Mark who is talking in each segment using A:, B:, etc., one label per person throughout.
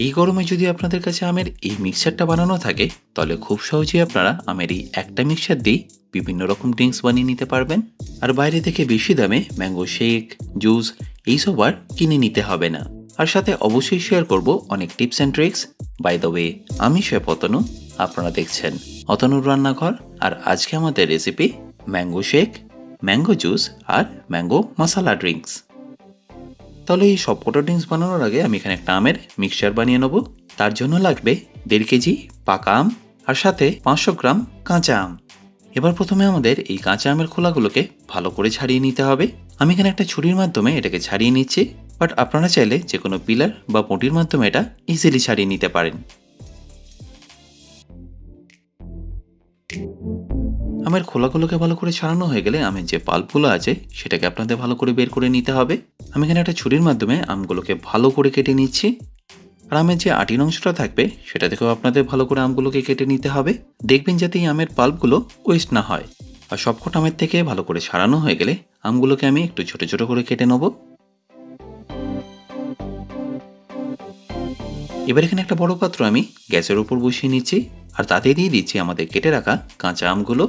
A: এই গরমে যদি আপনাদের কাছে আমের এই মিক্সচারটা বানানো থাকে তাহলে খুব সহজেই আপনারা আমের এই একটা মিক্সচার দিয়ে বিভিন্ন রকম ড্রিঙ্কস বানিয়ে নিতে পারবেন। আর বাইরে থেকে বেশি দামে ম্যাঙ্গো শেক, জুস এইসব আর কিনে নিতে হবে না। আর সাথে অবশ্যই শেয়ার করব অনেক tips and tricks. By the way, আমি শেফ অতনু, আপনারা দেখছেন অতনুর রান্নাঘর। আর আজকে আমাদের recipe mango shake, mango juice আর ম্যাঙ্গো মশলা ড্রিঙ্কস। তাহলে এই সবকটা ড্রিঙ্কস বানানোর আগে আমি এখানে একটা আমের মিক্সচার বানিয়ে নেব। তার জন্য লাগবে 1.5 কেজি পাকা আম আর সাথে 500 গ্রাম কাঁচা আম। এবার প্রথমে আমাদের এই কাঁচা আমের খোলাগুলোকে ভালো করে ছাড়িয়ে নিতে হবে। আমি এখানে একটা ছুরির মাধ্যমে এটাকে ছাড়িয়ে নিচ্ছি, বাট আপনারা চাইলে যে কোনো পিলার বা পটির মাধ্যমে এটা ইজিলি ছাড়িয়ে নিতে পারেন। আমের খোলাগুলোকে ভালো করে ছাড়ানো হয়ে গেলে আমের যে পাল্পগুলো আছে সেটাকে আপনাদের ভালো করে বের করে নিতে হবে। আমি এখানে একটা ছুরির মাধ্যমে আমগুলোকে ভালো করে কেটে নিচ্ছি। আর আমের যে আটির অংশটা থাকবে সেটা থেকেও আপনাদের ভালো করে আমগুলোকে কেটে নিতে হবে। দেখবেন যাতে এই আমের পাল্পগুলো ওয়েস্ট না হয়। আর সবকটা আমের থেকে ভালো করে ছাড়ানো হয়ে গেলে আমগুলোকে আমি একটু ছোট ছোট করে কেটে নেব। এবার এখানে একটা বড় পাত্র আমি গ্যাসের উপর বসিয়ে নিচ্ছি আর তাতে দিয়ে দিচ্ছি আমাদের কেটে রাখা কাঁচা আমগুলো।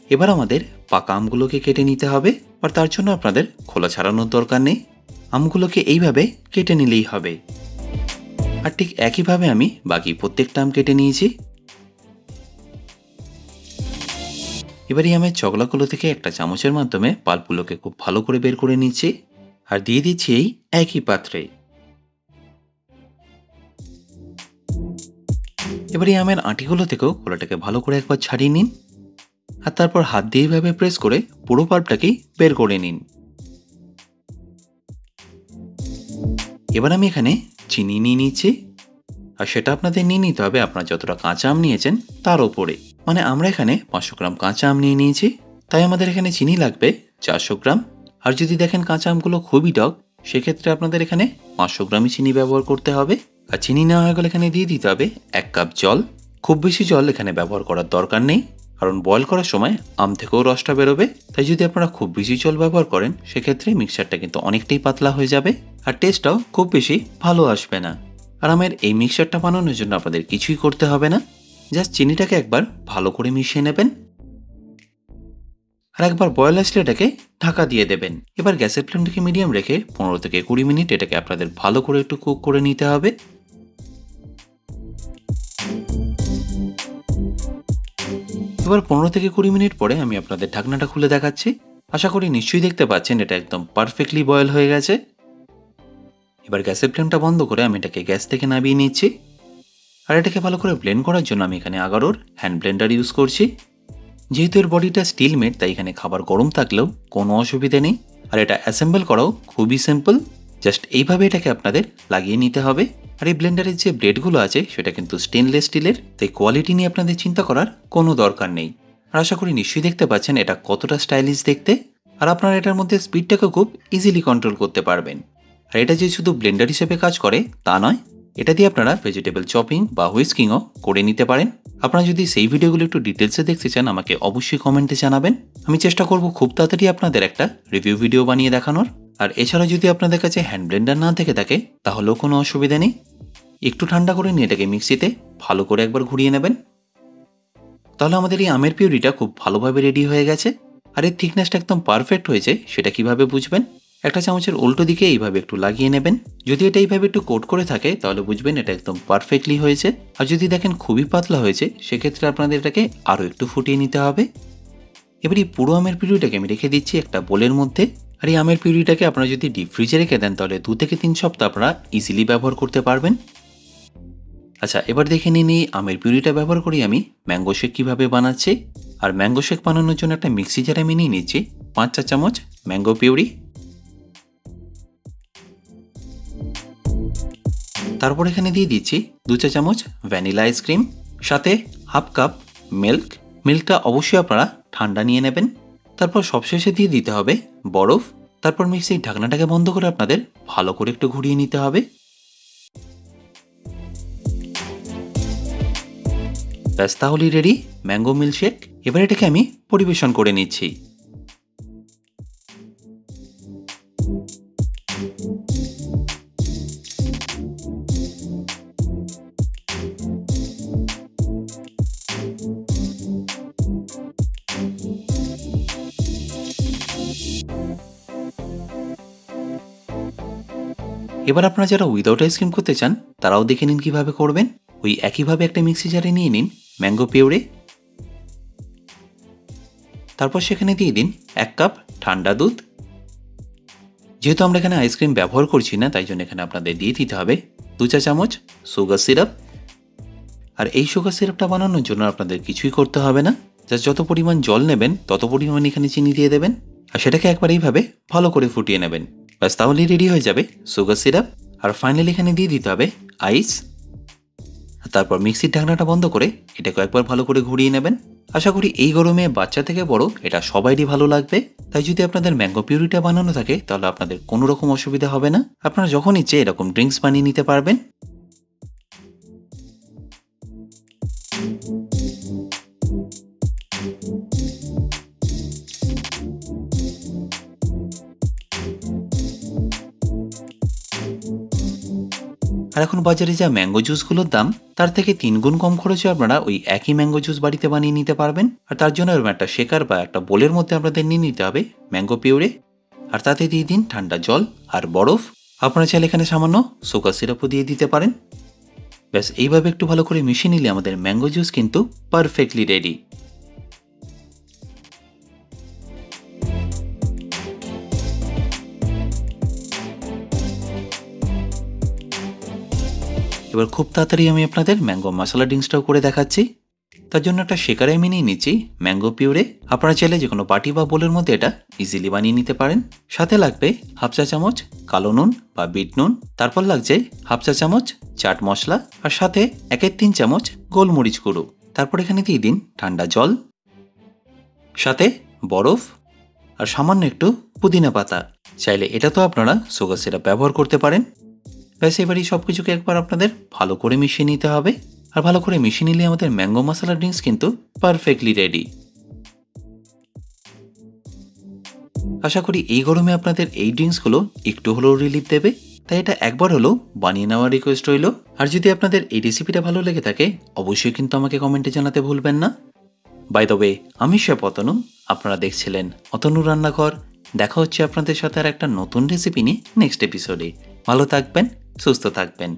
A: এবার আমাদের পাকা আমগুলোকে কেটে নিতে হবে, আর তার জন্য আপনাদের খোলা ছাড়ানোর দরকার নেই। আমগুলোকে এইভাবে কেটে নিলেই হবে। আর ঠিক একইভাবে আমি বাকি প্রত্যেকটা আম কেটে নিয়েছি। এবার এই আমের চকলাগুলো থেকে একটা চামচের মাধ্যমে পাল্পগুলোকে খুব ভালো করে বের করে নিচ্ছি আর দিয়ে দিচ্ছি এই একই পাত্রে। এবার এই আমের আঁটিগুলো থেকেও খোলাটাকে ভালো করে একবার ছাড়িয়ে নিন আর তারপর হাত দিয়ে এইভাবে প্রেস করে পুরো পাল্পটাকেই বের করে নিন। এবার আমি এখানে চিনি নিয়ে নিচ্ছি, আর সেটা আপনাদের নিয়ে নিতে হবে আপনারা যতটা কাঁচা আম নিয়েছেন তার ওপরে। মানে আমরা এখানে 500 গ্রাম কাঁচা আম নিয়ে নিয়েছি, তাই আমাদের এখানে চিনি লাগবে 400 গ্রাম। আর যদি দেখেন কাঁচা আমগুলো খুবই টক, সেক্ষেত্রে আপনাদের এখানে 500 গ্রামই চিনি ব্যবহার করতে হবে। আর চিনি নেওয়া হয়ে গেলে এখানে দিয়ে দিতে হবে 1 কাপ জল। খুব বেশি জল এখানে ব্যবহার করার দরকার নেই, কারণ বয়েল করার সময় আম থেকেও রসটা বেরোবে। তাই যদি আপনারা খুব বেশি জল ব্যবহার করেন সেক্ষেত্রে মিক্সচারটা কিন্তু অনেকটাই পাতলা হয়ে যাবে আর টেস্টটাও খুব বেশি ভালো আসবে না। আর আমের এই মিক্সচারটা বানানোর জন্য আপনাদের কিছুই করতে হবে না, জাস্ট চিনিটাকে একবার ভালো করে মিশিয়ে নেবেন আর একবার বয়েল আসলে এটাকে ঢাকা দিয়ে দেবেন। এবার গ্যাসের ফ্লেমটাকে মিডিয়াম রেখে 15 থেকে 20 মিনিট এটাকে আপনাদের ভালো করে একটু কুক করে নিতে হবে। এবার 15 থেকে 20 মিনিট পরে আমি আপনাদের ঢাকনাটা খুলে দেখাচ্ছি। আশা করি নিশ্চয়ই দেখতে পাচ্ছেন এটা একদম পারফেক্টলি বয়েল হয়ে গেছে। এবার গ্যাসের ফ্লেমটা বন্ধ করে আমি এটাকে গ্যাস থেকে নামিয়ে নিচ্ছি। আর এটাকে ভালো করে ব্লেন্ড করার জন্য আমি এখানে আগারোর হ্যান্ড ব্লেন্ডার ইউজ করছি। যেহেতু এর বডিটা স্টিল মেড তাই এখানে খাবার গরম থাকলেও কোনো অসুবিধে নেই। আর এটা অ্যাসেম্বল করাও খুবই সিম্পল, জাস্ট এইভাবে এটাকে আপনাদের লাগিয়ে নিতে হবে। আর এই ব্লেন্ডারের যে ব্লেডগুলো আছে সেটা কিন্তু স্টেনলেস স্টিলের, তাই কোয়ালিটি নিয়ে আপনাদের চিন্তা করার কোনো দরকার নেই। আর আশা করি নিশ্চয়ই দেখতে পাচ্ছেন এটা কতটা স্টাইলিশ দেখতে। আর আপনারা এটার মধ্যে স্পিডটাকে খুব ইজিলি কন্ট্রোল করতে পারবেন। আর এটা যে শুধু ব্লেন্ডার হিসেবে কাজ করে তা নয়, এটা দিয়ে আপনারা ভেজিটেবল চপিং বা হুইস্কিংও করে নিতে পারেন। আপনারা যদি সেই ভিডিওগুলো একটু ডিটেলসে দেখতে চান আমাকে অবশ্যই কমেন্টে জানাবেন। আমি চেষ্টা করব খুব তাড়াতাড়ি আপনাদের একটা রিভিউ ভিডিও বানিয়ে দেখানোর। আর এছাড়া যদি আপনাদের কাছে হ্যান্ড ব্লেন্ডার না থেকে থাকে তাহলেও কোনো অসুবিধা নেই, একটু ঠান্ডা করে নিয়ে এটাকে মিক্সিতে ভালো করে একবার ঘুরিয়ে নেবেন। তাহলে আমাদের এই আমের পিউরিটা খুব ভালোভাবে রেডি হয়ে গেছে। আর এর থিকনেসটা একদম পারফেক্ট হয়েছে সেটা কিভাবে বুঝবেন? একটা চামচের উল্টো দিকে এইভাবে একটু লাগিয়ে নেবেন। যদি এটা এইভাবে একটু কোট করে থাকে তাহলে বুঝবেন এটা একদম পারফেক্টলি হয়েছে। আর যদি দেখেন খুবই পাতলা হয়েছে সেক্ষেত্রে আপনাদের এটাকে আরও একটু ফুটিয়ে নিতে হবে। এবার এই পুরো আমের পিউরিটাকে আমি রেখে দিচ্ছি একটা বোলের মধ্যে। আর এই আমের পিউরিটাকে আপনারা যদি ডিপ ফ্রিজে রেখে দেন তাহলে 2 থেকে 3 সপ্তাহ আপনারা ইজিলি ব্যবহার করতে পারবেন। আচ্ছা, এবার দেখে নিন এই আমের পিউরিটা ব্যবহার করি আমি ম্যাঙ্গো শেক কীভাবে বানাচ্ছি। আর ম্যাঙ্গো শেক বানানোর জন্য একটা মিক্সি জারে আমি নিয়ে নিচ্ছি 5 চা চামচ ম্যাঙ্গো পিউরি। তারপর এখানে দিয়ে দিচ্ছি 2 চা চামচ ভ্যানিলা আইসক্রিম, সাথে হাফ কাপ মিল্ক। মিল্কটা অবশ্যই আপনারা ঠান্ডা নিয়ে নেবেন। তারপর সবশেষে দিয়ে দিতে হবে বরফ। তারপর মিক্সির ঢাকনাটাকে বন্ধ করে আপনাদের ভালো করে একটু ঘুরিয়ে নিতে হবে। ব্যাস, তাহলেই রেডি ম্যাঙ্গো মিল্কশেক। এবার এটাকে আমি পরিবেশন করে নিচ্ছি। এবার আপনারা যারা উইদাউট আইসক্রিম করতে চান তারাও দেখে নিন কিভাবে করবেন। ওই একইভাবে একটা মিক্সি জারে নিয়ে নিন ম্যাঙ্গো পিউরে, তারপর সেখানে দিয়ে দিন 1 কাপ ঠান্ডা দুধ। যেহেতু আমরা এখানে আইসক্রিম ব্যবহার করছি না, তাই জন্য এখানে আপনাদের দিয়ে দিতে হবে 2 চা চামচ সুগার সিরাপ। আর এই সুগার সিরাপটা বানানোর জন্য আপনাদের কিছুই করতে হবে না, যা যত পরিমাণ জল নেবেন তত পরিমাণ এখানে চিনি দিয়ে দেবেন, আর সেটাকে একবার এইভাবে ভালো করে ফুটিয়ে নেবেন। ব্যাস তাহলেই রেডি হয়ে যাবে সুগার সিরাপ। আর ফাইনালি এখানে দিয়ে দিতে হবে আইস। তারপর মিক্সির ঢাকনাটা বন্ধ করে এটাকে একবার ভালো করে ঘুরিয়ে নেবেন। আশা করি এই গরমে বাচ্চা থেকে বড় এটা সবাইরই ভালো লাগবে। তাই যদি আপনাদের ম্যাঙ্গো পিউরিটা বানানো থাকে তাহলে আপনাদের কোনো রকম অসুবিধা হবে না, আপনারা যখন ইচ্ছে এরকম ড্রিঙ্কস বানিয়ে নিতে পারবেন। আর এখন বাজারে যা ম্যাঙ্গো জুসগুলোর দাম তার থেকে 3 গুণ কম খরচে আপনারা ওই একই ম্যাঙ্গো জুস বাড়িতে বানিয়ে নিতে পারবেন। আর তার জন্য এরকম একটা শেকার বা একটা বোলের মধ্যে আপনাদের নিয়ে নিতে হবে ম্যাঙ্গো পিউরে, আর তাতে দিয়ে দিন ঠান্ডা জল আর বরফ। আপনারা চাইলে এখানে সামান্য সুগার সিরাপও দিয়ে দিতে পারেন। ব্যাস এইভাবে একটু ভালো করে মিশিয়ে নিলে আমাদের ম্যাঙ্গো জুস কিন্তু পারফেক্টলি রেডি। এবার খুব তাড়াতাড়ি আমি আপনাদের ম্যাঙ্গো মশলা ড্রিঙ্কসটাও করে দেখাচ্ছি। তার জন্য একটা শেকারে আমি নিয়ে নিচ্ছি ম্যাঙ্গো পিউরে। আপনারা চাইলে যে কোনো বাটি বা বোলের মধ্যে এটা ইজিলি বানিয়ে নিতে পারেন। সাথে লাগবে 1/2 চা চামচ কালো নুন বা বিট নুন, তারপর লাগছে 1/2 চা চামচ চাট মশলা, আর সাথে 1/3 চামচ গোলমরিচ গুঁড়ো। তারপর এখানে দিয়ে দিন ঠান্ডা জল, সাথে বরফ আর সামান্য একটু পুদিনা পাতা। চাইলে এটা তো আপনারা সুগার সিরাপ ব্যবহার করতে পারেন। ব্যাস এবার এই সব কিছুকে একবার আপনাদের ভালো করে মিশিয়ে নিতে হবে। আর ভালো করে মিশিয়ে নিলে আমাদের ম্যাঙ্গো মশলা ড্রিঙ্কস কিন্তু পারফেক্টলি রেডি। আশা করি এই গরমে আপনাদের এই ড্রিঙ্কসগুলো একটু হলেও রিলিফ দেবে, তাই এটা একবার হলেও বানিয়ে নেওয়ার রিকোয়েস্ট রইল। আর যদি আপনাদের এই রেসিপিটা ভালো লেগে থাকে অবশ্যই কিন্তু আমাকে কমেন্টে জানাতে ভুলবেন না। বাই দ্য ওয়ে, আমি শেফ অতনু, আপনারা দেখছিলেন অতনুর রান্নাঘর। দেখা হচ্ছে আপনাদের সাথে আর একটা নতুন রেসিপি নিয়ে নেক্সট এপিসোডে। ভালো থাকবেন, সুস্থ থাকবেন।